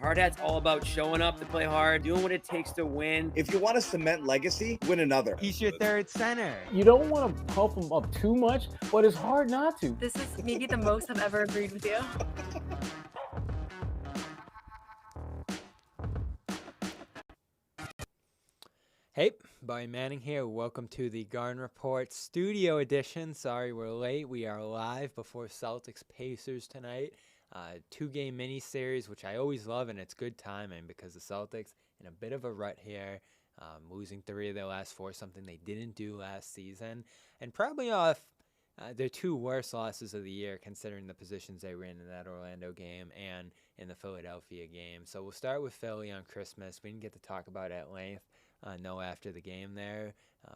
Hard Hat's all about showing up to play hard, doing what it takes to win. If you want to cement legacy, win another. He's your third center. You don't want to pump him up too much, but it's hard not to. This is maybe the most I've ever agreed with you. Hey, Barry Manning here. Welcome to the Garden Report Studio Edition. Sorry we're late. We are live before Celtics Pacers tonight. Two-game mini-series, which I always love, and it's good timing because the Celtics in a bit of a rut here, losing 3 of their last 4, something they didn't do last season, and probably off their 2 worst losses of the year considering the positions they were in that Orlando game and in the Philadelphia game. So we'll start with Philly on Christmas. We didn't get to talk about it at length. No, after the game there.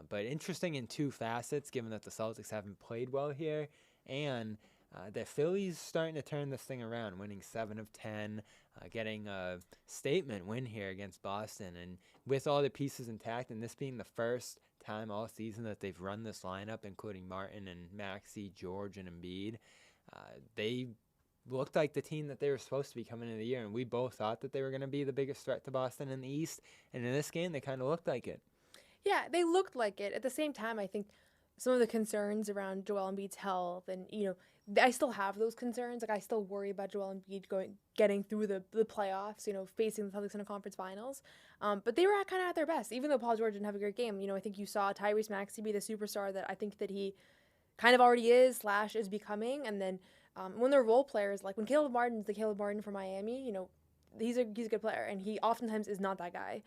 But interesting in 2 facets, given that the Celtics haven't played well here, and the Phillies starting to turn this thing around, winning 7 of 10, getting a statement win here against Boston. And with all the pieces intact, and this being the first time all season that they've run this lineup, including Martin and Maxey, George, and Embiid, they looked like the team that they were supposed to be coming into the year, and we both thought that they were going to be the biggest threat to Boston in the East, and in this game, they kind of looked like it. Yeah, they looked like it. At the same time, I think some of the concerns around Joel Embiid's health, and, I still have those concerns. Like, I still worry about Joel Embiid getting through the playoffs, facing the Celtics in the conference finals. But they were kind of at their best, even though Paul George didn't have a great game. I think you saw Tyrese Maxey be the superstar that I think that he kind of already is / is becoming, and then when they're role players, like when Caleb Martin's the Caleb Martin from Miami, he's a good player, and he oftentimes is not that guy.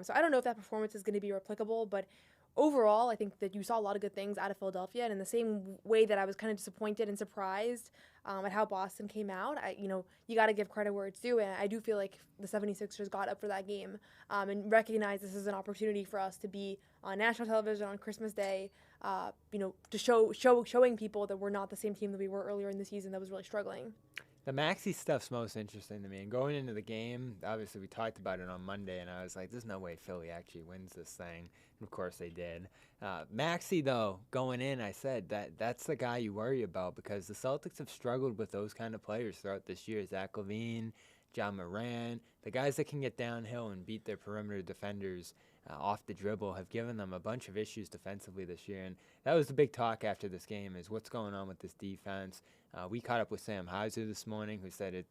So I don't know if that performance is going to be replicable, but overall, I think that you saw a lot of good things out of Philadelphia, and in the same way that I was kind of disappointed and surprised at how Boston came out, you got to give credit where it's due, and I do feel like the 76ers got up for that game and recognized this is an opportunity for us to be on national television on Christmas Day, to showing people that we're not the same team that we were earlier in the season that was really struggling. The Maxey stuff's most interesting to me. And going into the game, obviously we talked about it on Monday, and I was like, there's no way Philly actually wins this thing. And of course they did. Maxey, though, going in, I said that's the guy you worry about because the Celtics have struggled with those kind of players throughout this year. Zach LaVine, John Moran, the guys that can get downhill and beat their perimeter defenders off the dribble have given them a bunch of issues defensively this year. And that was the big talk after this game is what's going on with this defense. We caught up with Sam Heiser this morning who said it,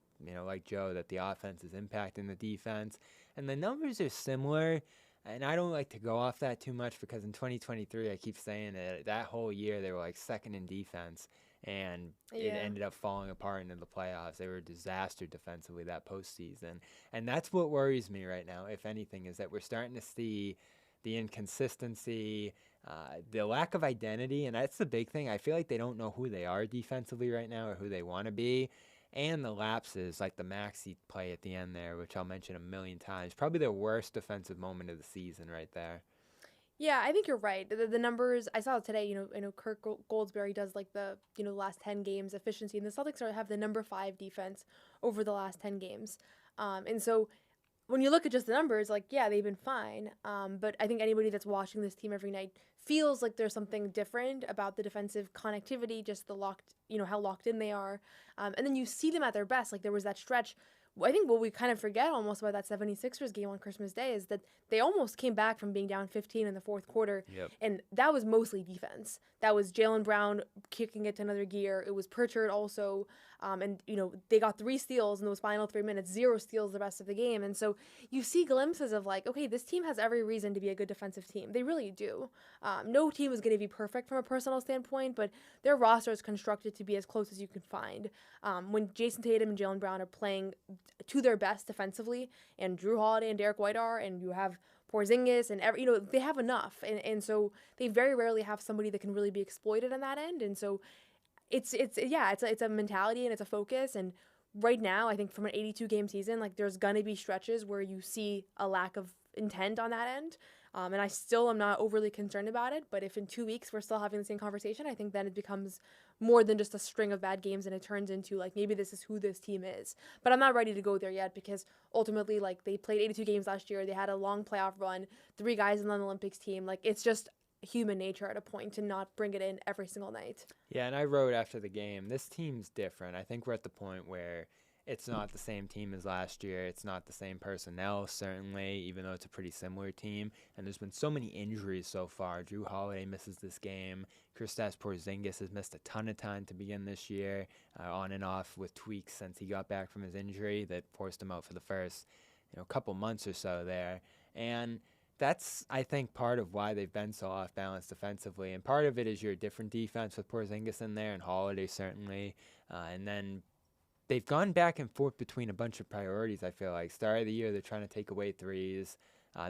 like Joe, that the offense is impacting the defense. And the numbers are similar. And I don't like to go off that too much because in 2023, I keep saying that whole year they were like second in defense. And it ended up falling apart into the playoffs. They were a disaster defensively that postseason. And that's what worries me right now, if anything, is that we're starting to see the inconsistency, the lack of identity. And that's the big thing. I feel like they don't know who they are defensively right now or who they want to be. And the lapses, like the Maxey play at the end there, which I'll mention a million times. Probably their worst defensive moment of the season right there. Yeah, I think you're right. The numbers, I saw today, Kirk Goldsberry does like the, last 10 games efficiency, and the Celtics have the number 5 defense over the last 10 games. And so when you look at just the numbers, they've been fine. But I think anybody that's watching this team every night feels like there's something different about the defensive connectivity, just the how locked in they are. And then you see them at their best. Like there was that stretch. I think what we kind of forget almost about that 76ers game on Christmas Day is that they almost came back from being down 15 in the fourth quarter. Yep. And that was mostly defense. That was Jaylen Brown kicking it to another gear. It was Pritchard also. And, they got 3 steals in those final 3 minutes, 0 steals the rest of the game. And so you see glimpses of okay, this team has every reason to be a good defensive team. They really do. No team is going to be perfect from a personal standpoint, but their roster is constructed to be as close as you can find. When Jason Tatum and Jaylen Brown are playing to their best defensively, and Drew Holiday and Derek White are, and you have Porzingis and they have enough, and so they very rarely have somebody that can really be exploited on that end, and so it's a mentality and it's a focus, and right now I think from an 82 game season, there's gonna be stretches where you see a lack of intent on that end. And I still am not overly concerned about it, but if in 2 weeks we're still having the same conversation, I think then it becomes more than just a string of bad games and it turns into maybe this is who this team is. But I'm not ready to go there yet because ultimately they played 82 games last year. They had a long playoff run, 3 guys in the Olympics team. It's just human nature at a point to not bring it in every single night. Yeah, and I wrote after the game, this team's different. I think we're at the point where it's not the same team as last year. It's not the same personnel, certainly, even though it's a pretty similar team. And there's been so many injuries so far. Drew Holiday misses this game. Kristaps Porzingis has missed a ton of time to begin this year, on and off with tweaks since he got back from his injury that forced him out for the first couple months or so there. And that's, I think, part of why they've been so off-balance defensively. And part of it is your different defense with Porzingis in there and Holiday, certainly. And then they've gone back and forth between a bunch of priorities, I feel like. Start of the year, they're trying to take away threes.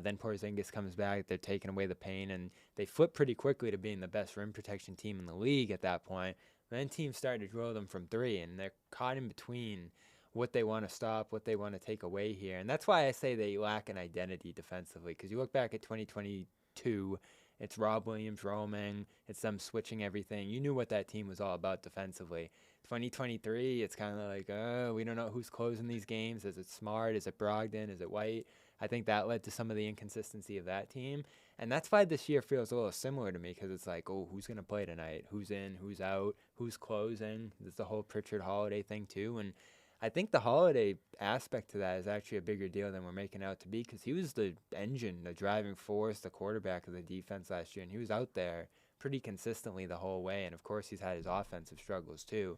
Then Porzingis comes back, they're taking away the paint, and they flip pretty quickly to being the best rim protection team in the league at that point. And then teams start to drill them from three, and they're caught in between what they want to stop, what they want to take away here. And that's why I say they lack an identity defensively, because you look back at 2022, it's Rob Williams roaming, it's them switching everything. You knew what that team was all about defensively. 2023, it's kind of like, we don't know who's closing these games. Is it Smart? Is it Brogdon? Is it White? I think that led to some of the inconsistency of that team. And that's why this year feels a little similar to me, because it's like, who's going to play tonight? Who's in? Who's out? Who's closing? There's the whole Pritchard Holiday thing, too. And I think the Holiday aspect to that is actually a bigger deal than we're making out to be, because he was the engine, the driving force, the quarterback of the defense last year, and he was out there pretty consistently the whole way. And, of course, he's had his offensive struggles, too.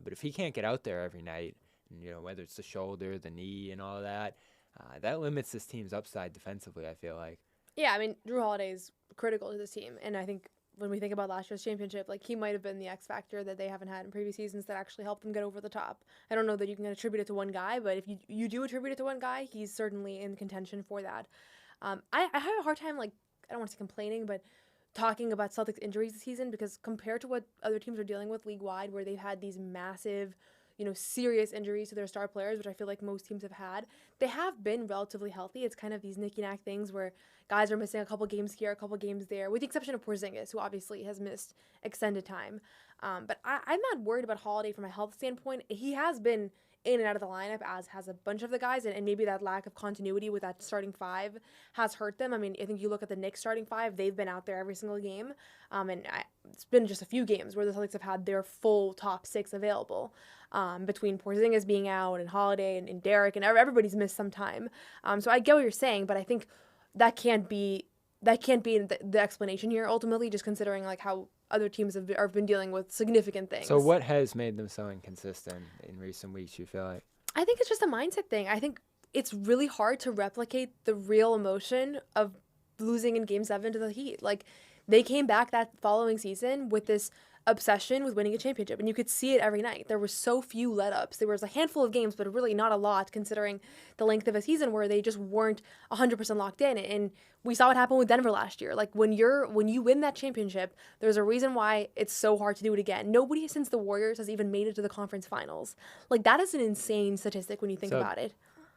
But if he can't get out there every night, and, whether it's the shoulder, the knee, and all that, that limits this team's upside defensively, I feel like. Yeah, I mean, Drew Holiday is critical to this team, and I think when we think about last year's championship, like, he might have been the X factor that they haven't had in previous seasons that actually helped them get over the top. I don't know that you can attribute it to one guy, but if you do attribute it to one guy, he's certainly in contention for that. I have a hard time, like, I don't want to say complaining, but talking about Celtics injuries this season, because compared to what other teams are dealing with league-wide, where they've had these massive, serious injuries to their star players, which I feel like most teams have had, they have been relatively healthy. It's kind of these knicky-knack things where guys are missing a couple games here, a couple games there, with the exception of Porzingis, who obviously has missed extended time. But I'm not worried about Holiday from a health standpoint. He has been in and out of the lineup, as has a bunch of the guys, and maybe that lack of continuity with that starting five has hurt them. I mean, I think you look at the Knicks starting five, they've been out there every single game, it's been just a few games where the Celtics have had their full top six available, between Porzingis being out and Holiday and Derek, and everybody's missed some time. So I get what you're saying, but I think that can't be the explanation here ultimately, just considering like how other teams have been dealing with significant things. So what has made them so inconsistent in recent weeks, you feel like? I think it's just a mindset thing. I think it's really hard to replicate the real emotion of losing in Game 7 to the Heat. Like, they came back that following season with this obsession with winning a championship, and you could see it every night. There were so few let-ups. There was a handful of games, but really not a lot considering the length of a season where they just weren't 100% locked in. And we saw what happened with Denver last year. Like, when you win that championship, there's a reason why it's so hard to do it again. Nobody since the Warriors has even made it to the conference finals. Like, that is an insane statistic when you think about it.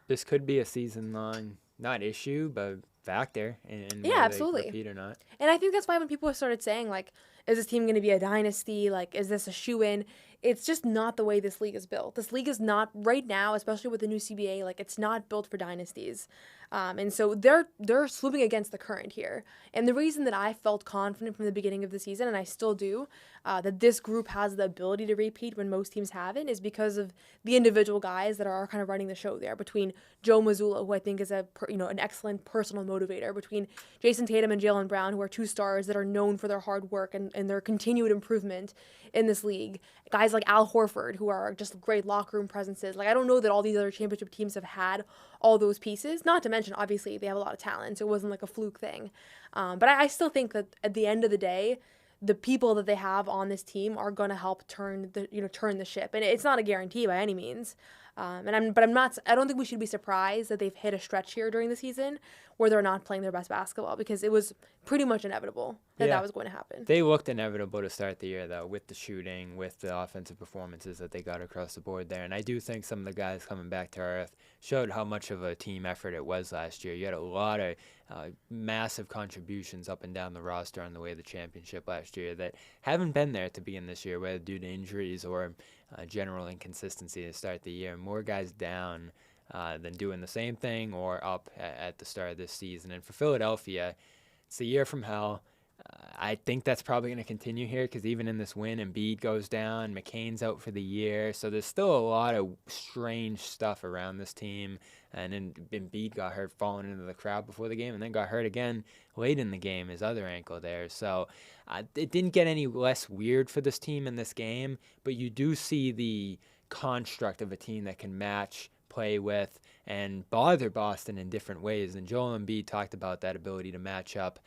This could be a season-long, not issue, but factor in yeah, absolutely. They repeat or not. And I think that's why when people have started saying, like, is this team going to be a dynasty? Like, is this a shoe-in? It's just not the way this league is built. This league is not, right now, especially with the new CBA, like, it's not built for dynasties. And so they're swimming against the current here. And the reason that I felt confident from the beginning of the season, and I still do, that this group has the ability to repeat when most teams haven't, is because of the individual guys that are kind of running the show there. Between Joe Mazzulla, who I think is an excellent personal motivator, between Jason Tatum and Jaylen Brown, who are two stars that are known for their hard work and their continued improvement in this league. Guys like Al Horford, who are just great locker room presences. Like, I don't know that all these other championship teams have had all those pieces. Not to mention, obviously, they have a lot of talent, so it wasn't like a fluke thing. But I still think that at the end of the day, the people that they have on this team are going to help turn the ship. And it's not a guarantee by any means. I don't think we should be surprised that they've hit a stretch here during the season where they're not playing their best basketball, because it was pretty much inevitable that was going to happen. They looked inevitable to start the year, though, with the shooting, with the offensive performances that they got across the board there. And I do think some of the guys coming back to earth showed how much of a team effort it was last year. You had a lot of massive contributions up and down the roster on the way to the championship last year that haven't been there to begin this year, whether due to injuries or general inconsistency to start the year. More guys down than doing the same thing or up at the start of this season. And for Philadelphia, it's a year from hell. I think that's probably going to continue here because even in this win, Embiid goes down, McCain's out for the year. So there's still a lot of strange stuff around this team. And then Embiid got hurt falling into the crowd before the game and then got hurt again late in the game, his other ankle there. So it didn't get any less weird for this team in this game, but you do see the construct of a team that can match, play with, and bother Boston in different ways. And Joel Embiid talked about that ability to match up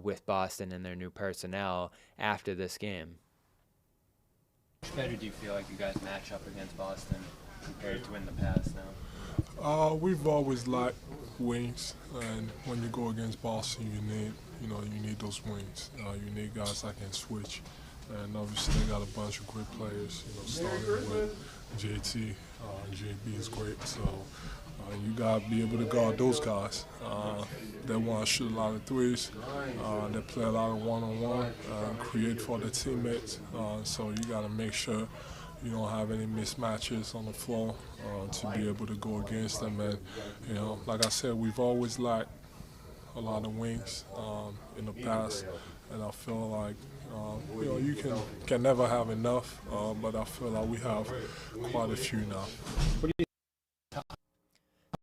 with Boston and their new personnel after this game. How much better do you feel like you guys match up against Boston compared to in the past now? We've always lacked wings, and when you go against Boston, you need those wings. You need guys that can switch, and obviously they got a bunch of great players. Starting with JT, JB is great. So you gotta be able to guard those guys. They want to shoot a lot of threes. They play a lot of one-on-one, create for their teammates. So you gotta make sure you don't have any mismatches on the floor to be able to go against them. And like I said, we've always lacked a lot of wings in the past, and I feel like you can never have enough, but I feel like we have quite a few now.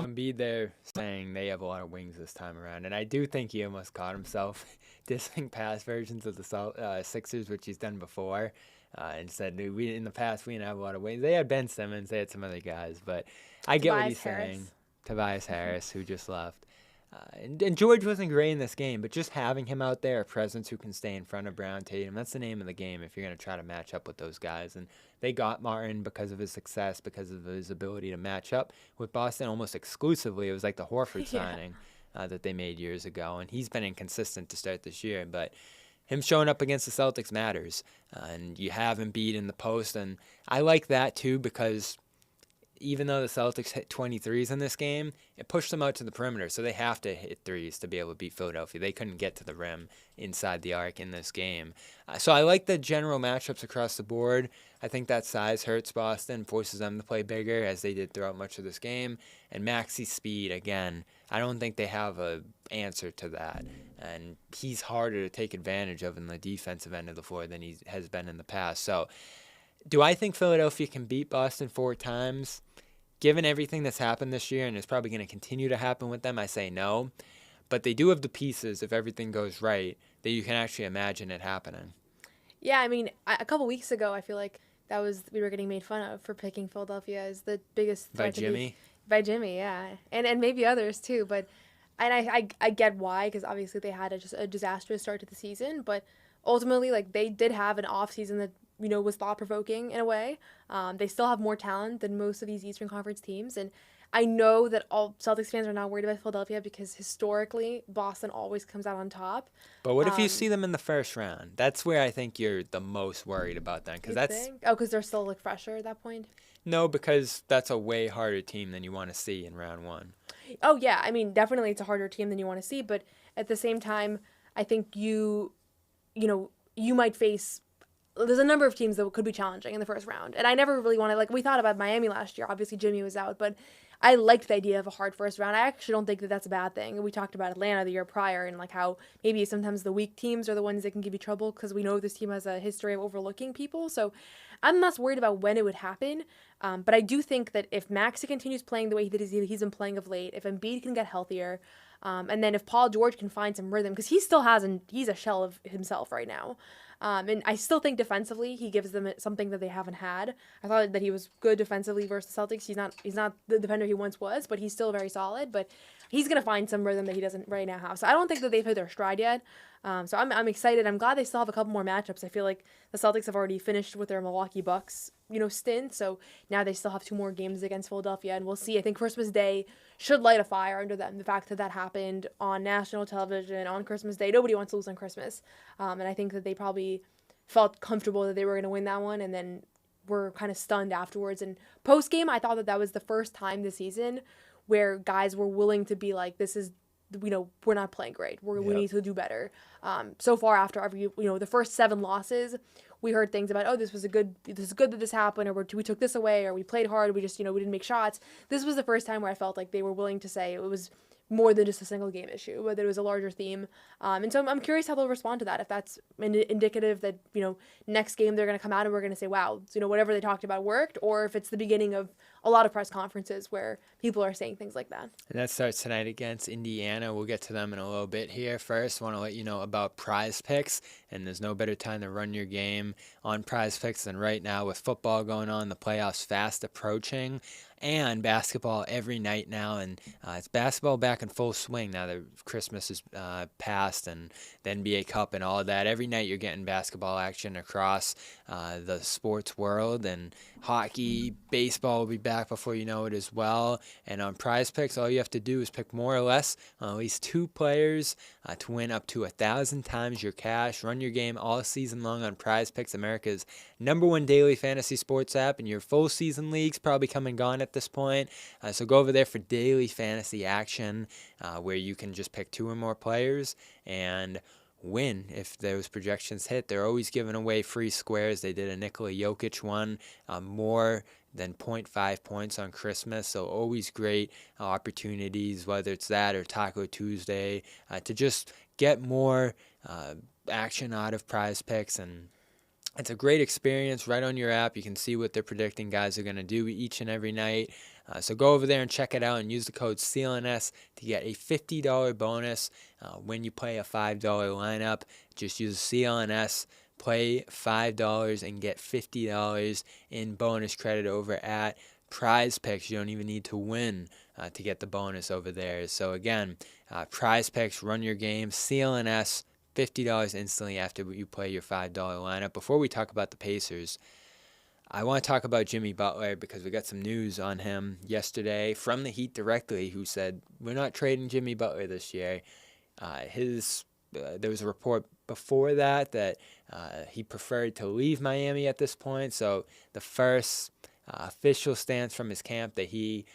Embiid there saying they have a lot of wings this time around, and I do think he almost caught himself dissing past versions of the Sixers, which he's done before, and said in the past we didn't have a lot of wings. They had Ben Simmons, they had some other guys, but I get what he's saying. Tobias Harris, who just left. And George wasn't great in this game, but just having him out there, a presence who can stay in front of Brown, Tatum, that's the name of the game if you're going to try to match up with those guys. And they got Martin because of his success, because of his ability to match up with Boston almost exclusively. It was like the Horford signing that they made years ago, and he's been inconsistent to start this year. But him showing up against the Celtics matters, and you have Embiid in the post, and I like that too because even though the Celtics hit 23s in this game, it pushed them out to the perimeter, so they have to hit threes to be able to beat Philadelphia. They couldn't get to the rim inside the arc in this game. So I like the general matchups across the board. I think that size hurts Boston, forces them to play bigger, as they did throughout much of this game. And Maxi's speed, again, I don't think they have an answer to that. And he's harder to take advantage of in the defensive end of the floor than he has been in the past. So do I think Philadelphia can beat Boston 4 times? Given everything that's happened this year, and it's probably going to continue to happen with them, I say no. But they do have the pieces, if everything goes right, that you can actually imagine it happening. Yeah, I mean, a couple weeks ago, I feel like we were getting made fun of for picking Philadelphia as the biggest By Jimmy? By Jimmy, yeah. And maybe others too, but I get why, because obviously they had just a disastrous start to the season, but ultimately, like, they did have an off season that was thought-provoking in a way. They still have more talent than most of these Eastern Conference teams, and I know that all Celtics fans are not worried about Philadelphia because historically Boston always comes out on top. But what if you see them in the first round? That's where I think you're the most worried about them, because they're still fresher at that point. No, because that's a way harder team than you want to see in round 1. Oh yeah, I mean definitely it's a harder team than you want to see, but at the same time, I think you might face. There's a number of teams that could be challenging in the first round. And I never really wanted, we thought about Miami last year. Obviously, Jimmy was out, but I liked the idea of a hard first round. I actually don't think that that's a bad thing. We talked about Atlanta the year prior and, how maybe sometimes the weak teams are the ones that can give you trouble because we know this team has a history of overlooking people. So I'm not worried about when it would happen. But I do think that if Maxey continues playing the way he's been playing of late, if Embiid can get healthier, and then if Paul George can find some rhythm, because he's a shell of himself right now. And I still think defensively he gives them something that they haven't had. I thought that he was good defensively versus the Celtics. He's not the defender he once was, but he's still very solid. But he's gonna find some rhythm that he doesn't right now have. So I don't think that they've hit their stride yet. So I'm excited. I'm glad they still have a couple more matchups. I feel like the Celtics have already finished with their Milwaukee Bucks, stint. So now they still have 2 more games against Philadelphia, and we'll see. I think Christmas Day should light a fire under them. The fact that happened on national television on Christmas Day. Nobody wants to lose on Christmas. And I think that they probably felt comfortable that they were going to win that one, and then were kind of stunned afterwards. And post-game, I thought that was the first time this season where guys were willing to be like, this is, we're not playing great. We need to do better. So far after every, the first 7 losses, we heard things about, this is good that this happened, or we took this away, or we played hard, we just, we didn't make shots. This was the first time where I felt like they were willing to say it was more than just a single game issue, but there was a larger theme. And so I'm curious how they'll respond to that. If that's indicative that, next game they're going to come out and we're going to say, wow, whatever they talked about worked, or if it's the beginning of a lot of press conferences where people are saying things like that. And that starts tonight against Indiana. We'll get to them in a little bit here. First, I want to let you know about Prize Picks, and there's no better time to run your game on Prize Picks than right now with football going on, the playoffs fast approaching, and basketball every night now. And it's basketball back in full swing now that Christmas is past and the NBA Cup and all of that. Every night you're getting basketball action across the sports world, and hockey, baseball will be back before you know it as well. And on Prize Picks, all you have to do is pick more or less on at least 2 players to win up to 1,000 times your cash. Run your game all season long on Prize Picks, America's #1 daily fantasy sports app, and your full season leagues probably come and gone at this point. So go over there for daily fantasy action where you can just pick 2 or more players and win if those projections hit. They're always giving away free squares. They did a Nikola Jokic one, more than 0.5 points on Christmas, so always great opportunities, whether it's that or Taco Tuesday, to just get more action out of Prize Picks. And it's a great experience right on your app. You can see what they're predicting guys are going to do each and every night. So go over there and check it out and use the code CLNS to get a $50 bonus when you play a $5 lineup. Just use CLNS, play $5 and get $50 in bonus credit over at Prize Picks. You don't even need to win to get the bonus over there. So again, Prize Picks, run your game, CLNS, $50 instantly after you play your $5 lineup. Before we talk about the Pacers, I want to talk about Jimmy Butler because we got some news on him yesterday from the Heat directly, who said, we're not trading Jimmy Butler this year. There was a report before that he preferred to leave Miami at this point. So the first official stance from his camp that he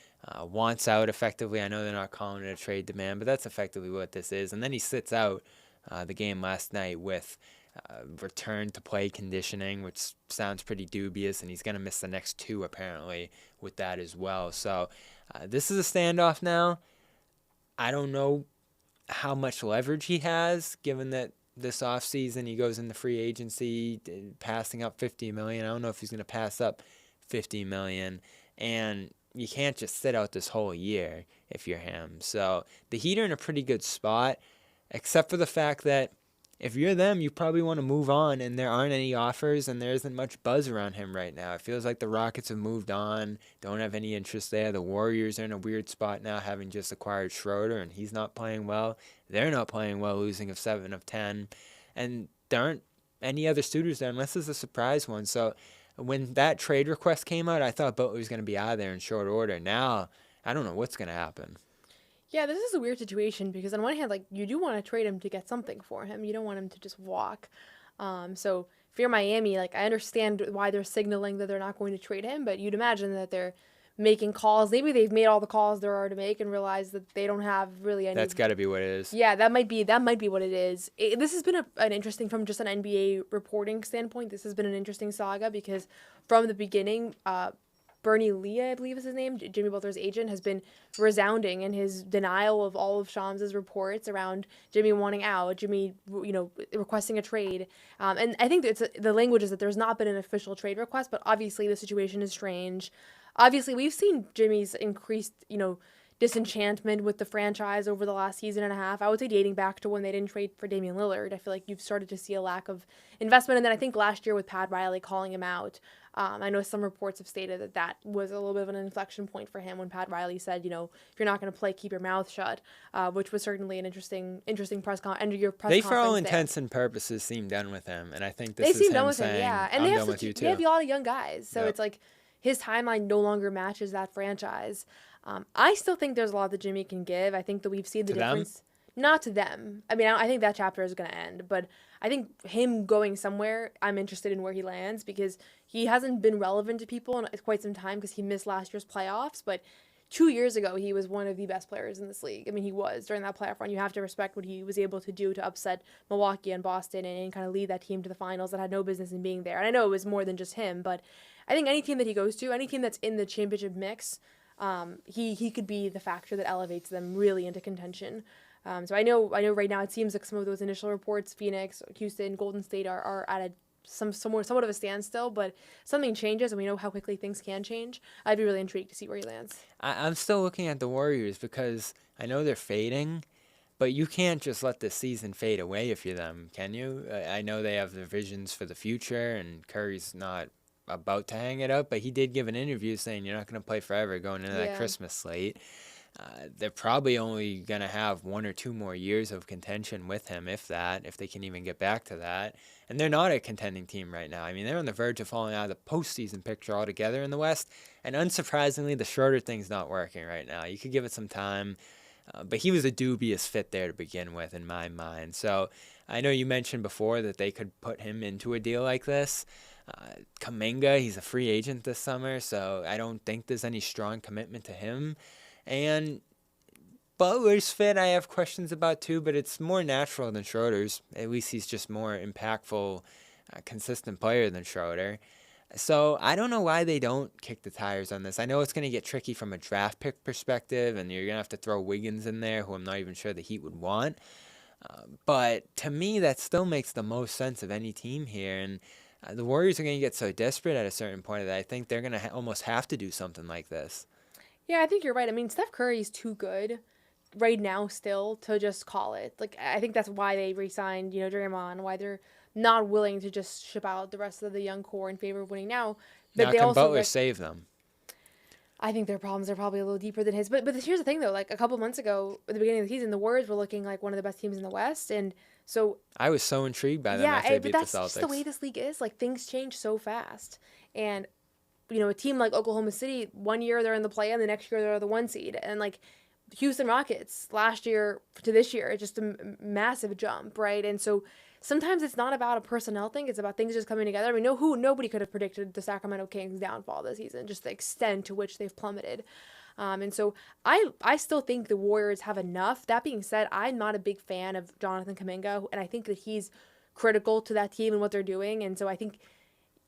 wants out effectively. I know they're not calling it a trade demand, but that's effectively what this is. And then he sits out the game last night with return to play conditioning, which sounds pretty dubious, and he's going to miss the next 2 apparently with that as well. So this is a standoff now. I don't know how much leverage he has, given that this offseason he goes into free agency passing up $50 million. I don't know if he's going to pass up $50 million, and you can't just sit out this whole year if you're him. So the Heat are in a pretty good spot, except for the fact that if you're them, you probably want to move on, and there aren't any offers, and there isn't much buzz around him right now. It feels like the Rockets have moved on, don't have any interest there. The Warriors are in a weird spot now, having just acquired Schroeder, and he's not playing well. They're not playing well, losing of 7 of 10. And there aren't any other suitors there, unless it's a surprise one. So when that trade request came out, I thought Butler was going to be out of there in short order. Now, I don't know what's going to happen. Yeah, this is a weird situation because on one hand, you do want to trade him to get something for him. You don't want him to just walk. So if you're Miami, I understand why they're signaling that they're not going to trade him, but you'd imagine that they're making calls. Maybe they've made all the calls there are to make and realized that they don't have really any. That's got to be what it is. Yeah, that might be what it is. This has been an interesting, from just an NBA reporting standpoint, this has been an interesting saga because from the beginning, Bernie Lee, I believe is his name, Jimmy Butler's agent, has been resounding in his denial of all of Shams' reports around Jimmy wanting out, Jimmy, requesting a trade. And I think the language is that there's not been an official trade request, but obviously the situation is strange. Obviously, we've seen Jimmy's increased, disenchantment with the franchise over the last season and a half. I would say dating back to when they didn't trade for Damian Lillard. I feel like you've started to see a lack of investment. And then I think last year with Pat Riley calling him out, I know some reports have stated that was a little bit of an inflection point for him when Pat Riley said, if you're not going to play, keep your mouth shut, which was certainly an interesting press conference. They, for all intents and purposes, seem done with him. And I think this they is seem him done with saying, him, yeah. And I'm they done with you too. They have a lot of young guys. So Yep. It's like his timeline no longer matches that franchise. I still think there's a lot that Jimmy can give. I think that we've seen the difference. Not to them. I mean, I think that chapter is going to end. But I think him going somewhere, I'm interested in where he lands because he hasn't been relevant to people in quite some time because he missed last year's playoffs. But 2 years ago, he was one of the best players in this league. I mean, he was during that playoff run. You have to respect what he was able to do to upset Milwaukee and Boston and kind of lead that team to the finals that had no business in being there. And I know it was more than just him, but I think any team that he goes to, any team that's in the championship mix, he could be the factor that elevates them really into contention. So I know right now it seems like some of those initial reports, Phoenix, Houston, Golden State are at a somewhat of a standstill, but something changes and we know how quickly things can change. I'd be really intrigued to see where he lands. I'm still looking at the Warriors because I know they're fading, but you can't just let the season fade away if you're them, can you? I know they have their visions for the future, and Curry's not about to hang it up, but he did give an interview saying you're not going to play forever going into that Christmas slate. They're probably only going to have 1 or 2 more years of contention with him, if they can even get back to that. And they're not a contending team right now. I mean, they're on the verge of falling out of the postseason picture altogether in the West. And unsurprisingly, the Schroeder thing's not working right now. You could give it some time. But he was a dubious fit there to begin with, in my mind. So I know you mentioned before that they could put him into a deal like this. Kuminga, he's a free agent this summer, so I don't think there's any strong commitment to him. And Butler's fit, I have questions about too, but it's more natural than Schroeder's. At least he's just more impactful, consistent player than Schroeder. So I don't know why they don't kick the tires on this. I know it's going to get tricky from a draft pick perspective, and you're going to have to throw Wiggins in there, who I'm not even sure the Heat would want. But to me, that still makes the most sense of any team here. And the Warriors are going to get so desperate at a certain point that I think they're going to almost have to do something like this. Yeah, I think you're right. I mean, Steph Curry's too good right now still to just call it. Like, I think that's why they re-signed, Draymond, why they're not willing to just ship out the rest of the young core in favor of winning now. But now, they can also, Butler save them? I think their problems are probably a little deeper than his. But here's the thing, though. Like, a couple months ago, at the beginning of the season, the Warriors were looking like one of the best teams in the West. And so I was so intrigued by them after they beat the Celtics. But that's just the way this league is. Like, things change so fast. And a team like Oklahoma City, one year they're in the play-in, the next year they're the 1 seed. And, like, Houston Rockets, last year to this year, it's just a massive jump, right? And so sometimes it's not about a personnel thing. It's about things just coming together. I mean, nobody could have predicted the Sacramento Kings' downfall this season, just the extent to which they've plummeted. And so I still think the Warriors have enough. That being said, I'm not a big fan of Jonathan Kuminga, and I think that he's critical to that team and what they're doing. And so I think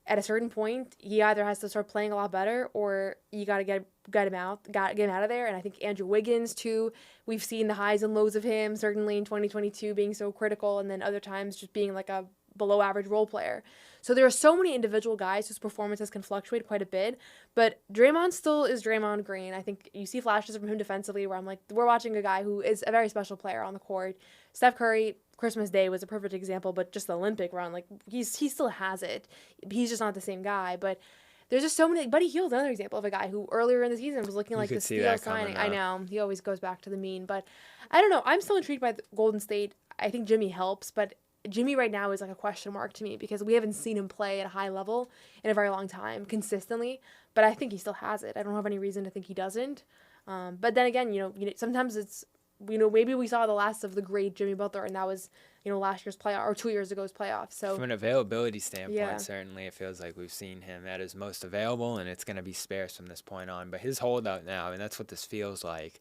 at a certain point, he either has to start playing a lot better, or you got to get him out of there. And I think Andrew Wiggins too. We've seen the highs and lows of him, certainly in 2022 being so critical, and then other times just being like a below average role player. So there are so many individual guys whose performances can fluctuate quite a bit, but Draymond still is Draymond Green. I think you see flashes from him defensively where I'm like, we're watching a guy who is a very special player on the court. Steph Curry, Christmas Day was a perfect example, but just the Olympic run, like he still has it. He's just not the same guy, but there's just so many. Buddy Hield's another example of a guy who earlier in the season was looking like the steal signing. I know, he always goes back to the mean, but I don't know. I'm still intrigued by Golden State. I think Jimmy helps, but Jimmy right now is like a question mark to me because we haven't seen him play at a high level in a very long time consistently, but I think he still has it. I don't have any reason to think he doesn't. But then again, sometimes it's, maybe we saw the last of the great Jimmy Butler, and that was, last year's playoff or 2 years ago's playoff. So from an availability standpoint, certainly it feels like we've seen him at his most available, and it's going to be sparse from this point on. But his holdout now, and that's what this feels like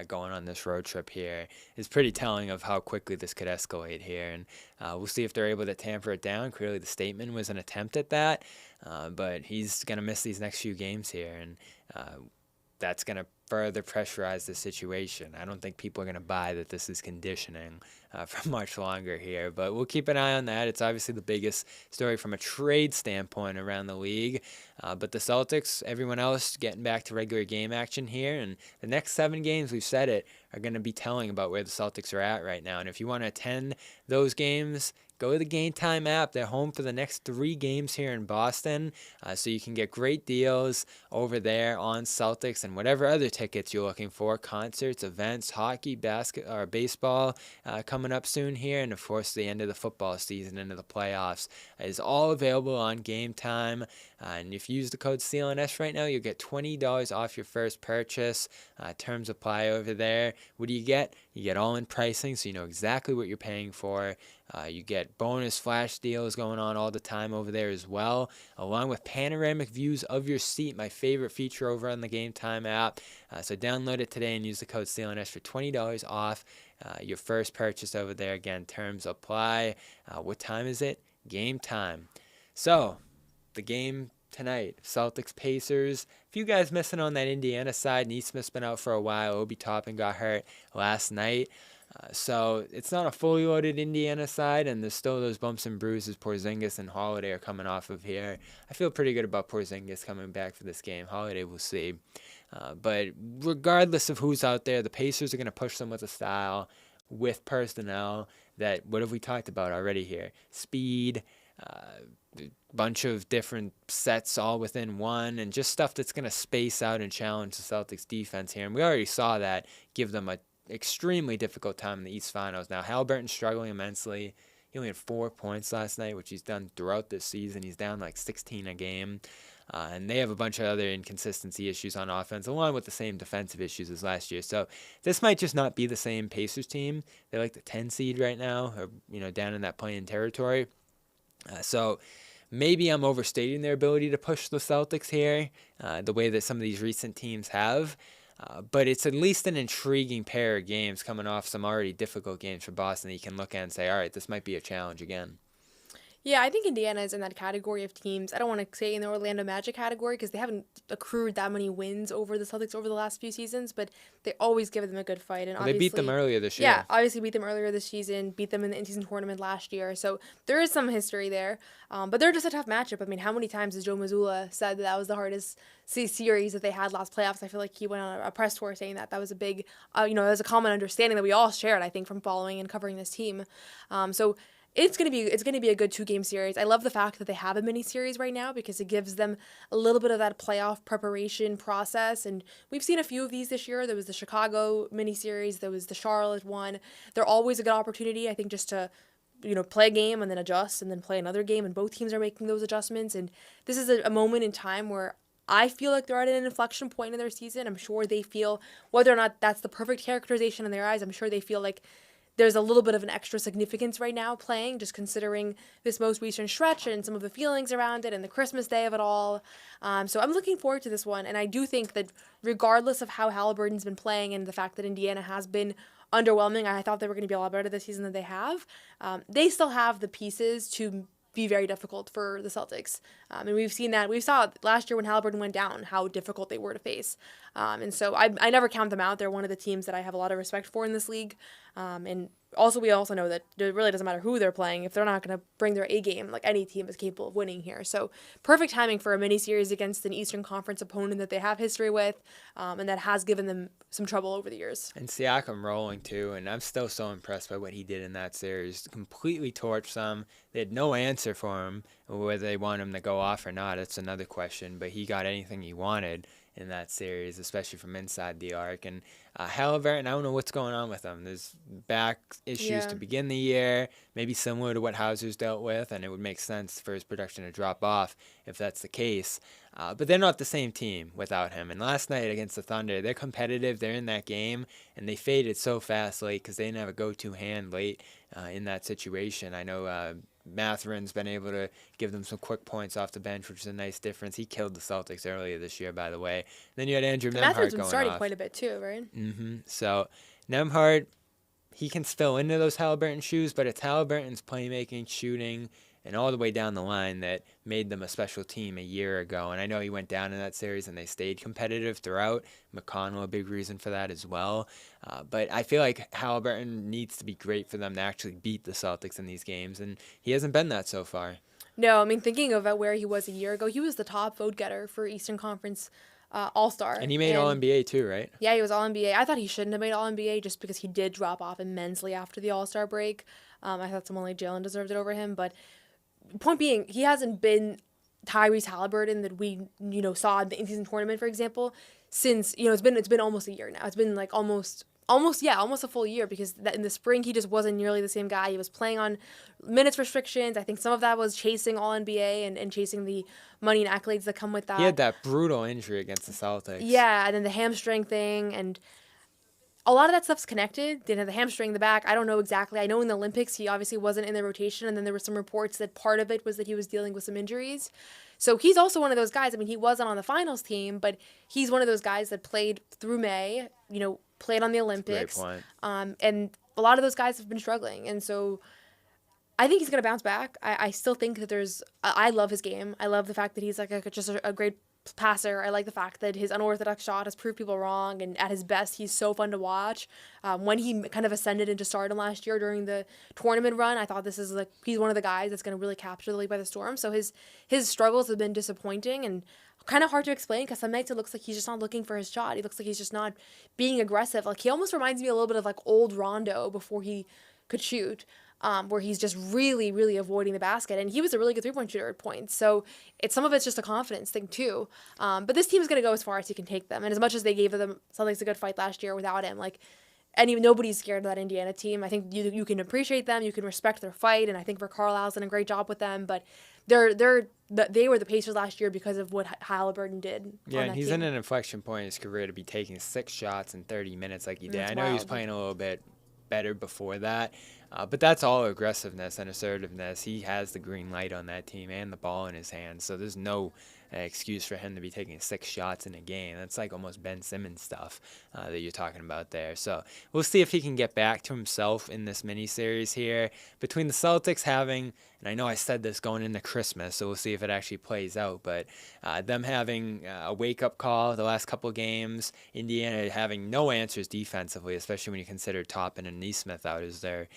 going on this road trip here, is pretty telling of how quickly this could escalate here. And we'll see if they're able to tamper it down. Clearly the statement was an attempt at that, but he's going to miss these next few games here, and that's going to further pressurize the situation. I don't think people are going to buy that this is conditioning for much longer here, but we'll keep an eye on that. It's obviously the biggest story from a trade standpoint around the league, but the Celtics, everyone else, getting back to regular game action here, and the next 7 games, we've said it, are going to be telling about where the Celtics are at right now. And if you want to attend those games, go to the Game Time app. They're home for the next 3 games here in Boston, so you can get great deals over there on Celtics and whatever other tickets you're looking for, concerts, events, hockey, baseball coming up soon here, and of course the end of the football season into the playoffs is all available on Game Time. And if you use the code CLNS right now, you'll get $20 off your first purchase. Terms apply over there. What do you get? You get all-in pricing, so you know exactly what you're paying for. You get bonus flash deals going on all the time over there as well, along with panoramic views of your seat, my favorite feature over on the Game Time app. So download it today and use the code CLNS for $20 off your first purchase over there. Again, terms apply. What time is it? Game time. So the game tonight, Celtics Pacers. A few guys missing on that Indiana side. Neesmith's been out for a while. Obi Toppin got hurt last night. So it's not a fully loaded Indiana side, and there's still those bumps and bruises Porzingis and Holiday are coming off of here. I feel pretty good about Porzingis coming back for this game. Holiday, we'll see. But regardless of who's out there, the Pacers are going to push them with a style, with personnel that, what have we talked about already here? Speed, bunch of different sets all within one, and just stuff that's going to space out and challenge the Celtics defense here. And we already saw that give them a extremely difficult time in the East Finals. Now, Halliburton's struggling immensely. He only had 4 points last night, which he's done throughout this season. He's down like 16 a game. And they have a bunch of other inconsistency issues on offense, along with the same defensive issues as last year. So this might just not be the same Pacers team. They're like the 10 seed right now, or down in that play-in territory. So maybe I'm overstating their ability to push the Celtics here, the way that some of these recent teams have. But it's at least an intriguing pair of games coming off some already difficult games for Boston that you can look at and say, all right, this might be a challenge again. Yeah, I think Indiana is in that category of teams. I don't want to say in the Orlando Magic category because they haven't accrued that many wins over the Celtics over the last few seasons, but they always give them a good fight. And they beat them earlier this year. Yeah, obviously beat them earlier this season, beat them in the in-season tournament last year. So there is some history there, but they're just a tough matchup. I mean, how many times has Joe Mazzulla said that was the hardest series that they had last playoffs? I feel like he went on a press tour saying that was a big, that was a common understanding that we all shared, I think, from following and covering this team. So it's gonna be a good 2-game series. I love the fact that they have a mini series right now because it gives them a little bit of that playoff preparation process. And we've seen a few of these this year. There was the Chicago mini series. There was the Charlotte one. They're always a good opportunity, I think, just to play a game and then adjust and then play another game. And both teams are making those adjustments. And this is a moment in time where I feel like they're at an inflection point in their season. I'm sure they feel, whether or not that's the perfect characterization in their eyes, I'm sure they feel like there's a little bit of an extra significance right now playing, just considering this most recent stretch and some of the feelings around it and the Christmas day of it all. So I'm looking forward to this one. And I do think that regardless of how Halliburton's been playing and the fact that Indiana has been underwhelming, I thought they were going to be a lot better this season than they have. They still have the pieces to be very difficult for the Celtics. And we've seen that. We saw last year when Halliburton went down how difficult they were to face. And so I never count them out. They're one of the teams that I have a lot of respect for in this league. And we also know that it really doesn't matter who they're playing. If they're not going to bring their A game, like any team is capable of winning here. So perfect timing for a mini series against an Eastern Conference opponent that they have history with and that has given them some trouble over the years. And Siakam rolling too, and I'm still so impressed by what he did in that series. Completely torched them. They had no answer for him. Whether they want him to go off or not, it's another question. But he got anything he wanted in that series, especially from inside the arc. And Halliburton, I don't know what's going on with him. There's back issues to begin the year, maybe similar to what Hauser's dealt with, and it would make sense for his production to drop off if that's the case. But they're not the same team without him. And last night against the Thunder, they're competitive. They're in that game, and they faded so fast late because they didn't have a go-to hand late in that situation. I know Matherin's been able to give them some quick points off the bench, which is a nice difference. He killed the Celtics earlier this year, by the way. Then you had Andrew Nembhard going off. Matherin's been starting quite a bit too, right? So Nembhard, he can fill into those Halliburton shoes, but it's Halliburton's playmaking, shooting, and all the way down the line that made them a special team a year ago. And I know he went down in that series and they stayed competitive throughout. McConnell, a big reason for that as well. But I feel like Halliburton needs to be great for them to actually beat the Celtics in these games, and he hasn't been that so far. No, I mean, thinking of where he was a year ago, he was the top vote getter for Eastern Conference All-Star. And he made All-NBA too, right? Yeah, he was All-NBA. I thought he shouldn't have made All-NBA just because he did drop off immensely after the All-Star break. I thought someone like Jalen deserved it over him, but point being, he hasn't been Tyrese Halliburton that we saw in the in-season tournament, for example, since it's been almost a year now. It's been like almost a full year, because in the spring he just wasn't nearly the same guy. He was playing on minutes restrictions. I think some of that was chasing All-NBA and chasing the money and accolades that come with that. He had that brutal injury against the Celtics. Yeah, and then the hamstring thing, and a lot of that stuff's connected. Didn't have the hamstring in the back. I don't know exactly. I know in the Olympics he obviously wasn't in the rotation, and then there were some reports that part of it was that he was dealing with some injuries. So he's also one of those guys. I mean, he wasn't on the finals team, but he's one of those guys that played through May, played on the Olympics. Great point. And a lot of those guys have been struggling. And so I think he's going to bounce back. I still think that I love his game. I love the fact that he's like just a great passer. I like the fact that his unorthodox shot has proved people wrong, and at his best, he's so fun to watch. When he kind of ascended into stardom last year during the tournament run, I thought he's one of the guys that's going to really capture the league by the storm. So his struggles have been disappointing and kind of hard to explain because some nights it looks like he's just not looking for his shot. He looks like he's just not being aggressive. Like he almost reminds me a little bit of like old Rondo before he could shoot. Where he's just really, really avoiding the basket. And he was a really good three-point shooter at points. So some of it's just a confidence thing too. But this team is going to go as far as he can take them. And as much as they gave the Celtics a good fight last year without him, nobody's scared of that Indiana team. I think you can appreciate them, you can respect their fight, and I think Rick Carlisle's done a great job with them. But they were the Pacers last year because of what Halliburton did. Yeah, and he's in an inflection point in his career to be taking 6 shots in 30 minutes like he did. I know he was playing a little bit better before that. But that's all aggressiveness and assertiveness. He has the green light on that team and the ball in his hands. So there's no excuse for him to be taking 6 shots in a game. That's like almost Ben Simmons stuff that you're talking about there. So we'll see if he can get back to himself in this mini-series here. Between the Celtics having, and I know I said this going into Christmas, so we'll see if it actually plays out, but them having a wake-up call the last couple games, Indiana having no answers defensively, especially when you consider Toppin and Neesmith out as their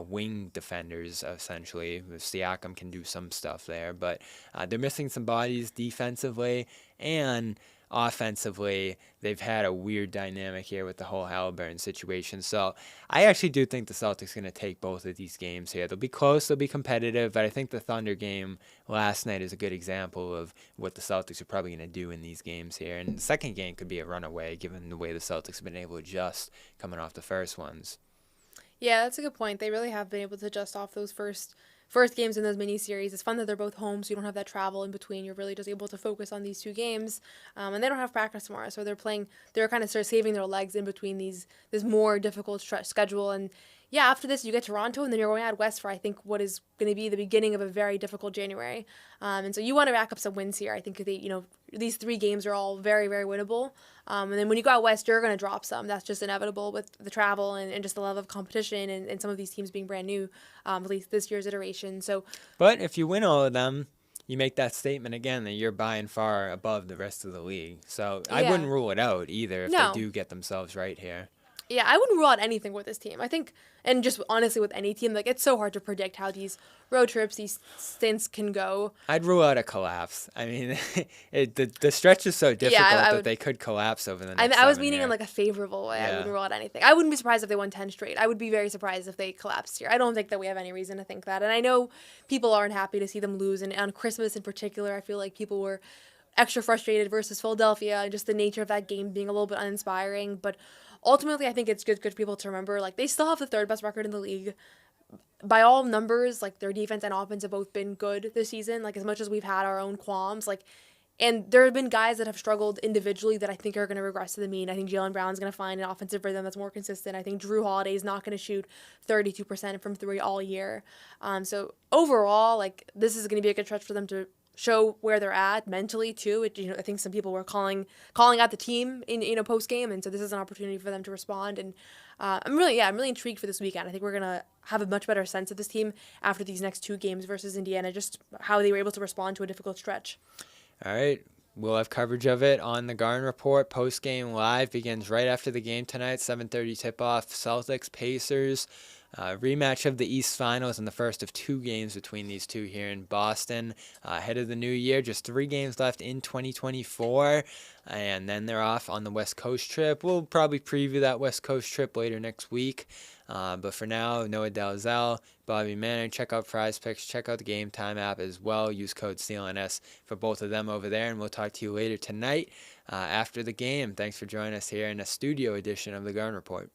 wing defenders, essentially. Siakam can do some stuff there, but they're missing some bodies defensively, and offensively, they've had a weird dynamic here with the whole Halliburton situation. So I actually do think the Celtics are going to take both of these games here. They'll be close, they'll be competitive, but I think the Thunder game last night is a good example of what the Celtics are probably going to do in these games here. And the second game could be a runaway, given the way the Celtics have been able to adjust coming off the first ones. Yeah, that's a good point. They really have been able to adjust off those first games in those mini-series. It's fun that they're both home, so you don't have that travel in between. You're really just able to focus on these 2 games. And they don't have practice tomorrow, so they're kind of sort of saving their legs in between this more difficult schedule. And yeah, after this, you get Toronto, and then you're going out west for, I think, what is going to be the beginning of a very difficult January. And so you want to rack up some wins here. I think these 3 games are all very, very winnable. And then when you go out west, you're going to drop some. That's just inevitable with the travel and just the level of competition and some of these teams being brand new, at least this year's iteration. But if you win all of them, you make that statement again that you're by and far above the rest of the league. So I wouldn't rule it out either if they do get themselves right here. Yeah, I wouldn't rule out anything with this team. I think, and just honestly with any team, it's so hard to predict how these road trips, these stints can go. I'd rule out a collapse. I mean, the stretch is so difficult that they could collapse over the next I was meaning in a favorable way. Yeah. I wouldn't rule out anything. I wouldn't be surprised if they won 10 straight. I would be very surprised if they collapsed here. I don't think that we have any reason to think that. And I know people aren't happy to see them lose. And on Christmas in particular, I feel like people were extra frustrated versus Philadelphia and just the nature of that game being a little bit uninspiring. But ultimately, I think it's good for people to remember, they still have the 3rd best record in the league. By all numbers, their defense and offense have both been good this season, as much as we've had our own qualms, and there have been guys that have struggled individually that I think are going to regress to the mean. I think Jaylen Brown's going to find an offensive rhythm that's more consistent. I think Drew Holiday's not going to shoot 32% from 3 all year. So overall, this is going to be a good stretch for them to show where they're at mentally too. I think some people were calling out the team in post game, and so this is an opportunity for them to respond. And I'm really intrigued for this weekend. I think we're gonna have a much better sense of this team after these next 2 games versus Indiana, just how they were able to respond to a difficult stretch. All right. We'll have coverage of it on the Garden Report. Post-game live begins right after the game tonight, 7:30 tip-off. Celtics, Pacers. Rematch of the East Finals and the first of 2 games between these 2 here in Boston. Ahead of the new year, just 3 games left in 2024, and then they're off on the West Coast trip. We'll probably preview that West Coast trip later next week. But for now, Noa Dalzell, Bobby Manning, check out Prize Picks, check out the Game Time app as well. Use code CLNS for both of them over there, and we'll talk to you later tonight after the game. Thanks for joining us here in a studio edition of the Garden Report.